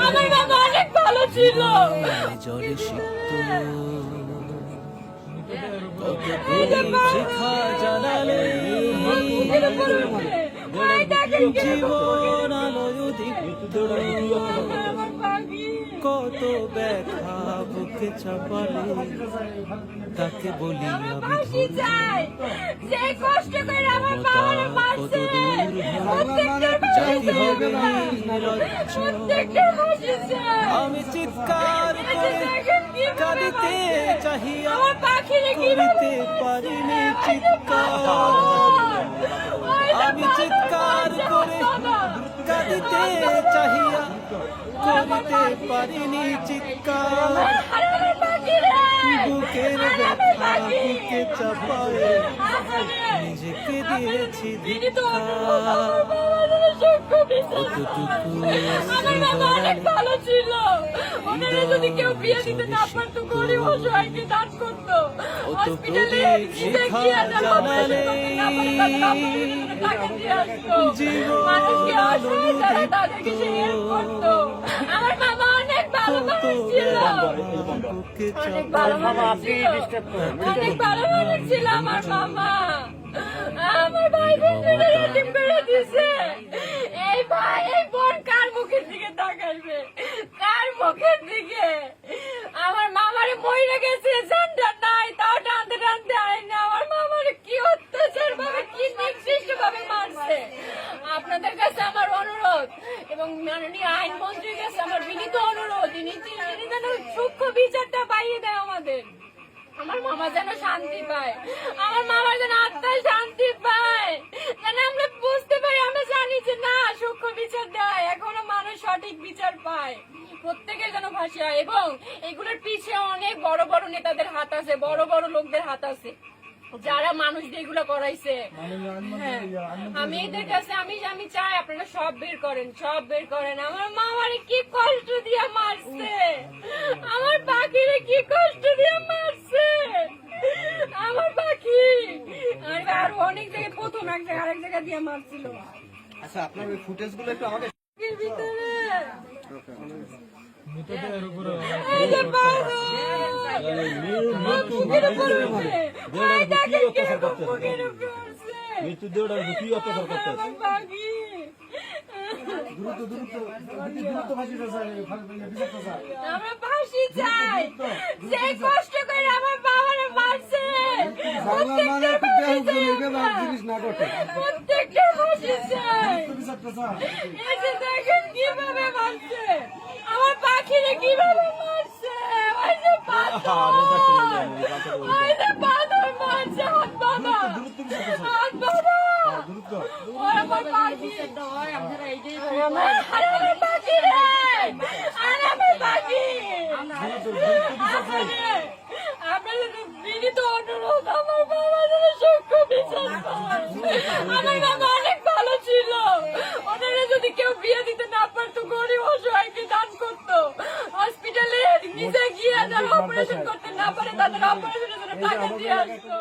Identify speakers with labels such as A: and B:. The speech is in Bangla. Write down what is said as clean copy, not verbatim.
A: আমার বাবা অনেক ভালো ছিল।
B: জলে সিক্ত জানালে জীবন আলোয় দীপ্ত কত ব্যথা বুকে চাপালে তাকে বলি আমি কত দূর জাতি হবে আমি চিৎকার করে কাঁদিতে চাহিয়া করিতে পারিনি চিৎকার আমি চিৎকার করে কাঁদিতে চাহিয়া করিতে পারিনি চিৎকার বুকের ব্যথা বুকে চাপায়ে নিজেকে দিয়েছি
A: ভালো ছিল। ওনারা যদি কেউ বিয়ে দিতে না পারতো গরিব অসহায়কে দান করতো, হসপিটালে মানুষকে অসহায় তারা তাদেরকে সে হেল্প করতো। আমার মামা অনেক ভালো মানুষ ছিল, অনেক ভালো মানুষ ছিল, অনেক ভালো মানুষ ছিল আমার মামা। আমার ভাই বোনদের রেটিং করে দিছে। এই ভাই এই বোন কার মুখের দিকে তাকাইবে, কার মুখের দিকে? আমার মামারে মইরা গেছে, জানটা নাই, তাও টানতে টানতে আইনে আমার মামারে কি অত্যাচার ভাবে কি নির্দিষ্ট ভাবে মারছে। আপনাদের কাছে আমার অনুরোধ এবং মাননীয় আইনমন্ত্রীর কাছে আমার বিনীত অনুরোধ, তিনি যেন সূক্ষ্ম বিচারটা পাইয়ে দেয় আমাদের। আমার মামা যেন শান্তি পায়, আমার মামার যেন আত্মায় শান্তি পায়, যেন আমরা বুঝতে পারি, আমরা জানি যে না সূক্ষ্ম বিচার দেয়, এখনো মানুষ সঠিক বিচার পায়, প্রত্যেকের যেন ফাঁসি হয়। এবং এগুলোর পিছে অনেক বড় বড় নেতাদের হাত আছে, বড় বড় লোকদের হাত আছে যারা মানুষদের এগুলো করাইছে। হ্যাঁ, আমি এদের কাছে আমি চাই আপনারা সব বের করেন, সব বের করেন। আমার মামারে কি কষ্ট দিয়ে মারছে, আমার পাখিরে কি কষ্ট দিয়ে মারছে, আমার পাখি আর অনেক জায়গায় প্রথম এক জায়গায় আরেক জায়গা দিয়ে মারছিল।
C: আচ্ছা, আপনার ওই ফুটেজ গুলো একটু আমাদের
A: ভিতরে আমরা ফাঁসি চাই, যে কষ্ট করে আমার বাবারে মারছে প্রত্যেকটা ফাঁসি চাই। এসে দেখেন কিভাবে মারছে, আমার পাখিরে কিভাবে মারছে, ওই যে পাথর মারছে, হাত বাঁধা, হাত বাঁধা। আমার পাখি, আমার পাখি রে, আমার পাখি। আপনাদের বিনীত অনুরোধ, আমার বাবা যেন সূক্ষ্ম বিচার পায়। আমার বাবা অনেক ভালো ছিল, ওনারা যদি কেউ বিয়ে দিতে না পারতো গরিব অসহায়কে দান করতো, হসপিটালে নিজে গিয়ে যারা অপারেশন করতে না পারে তাদের অপারেশনের জন্য টাকা দিয়ে আসতো।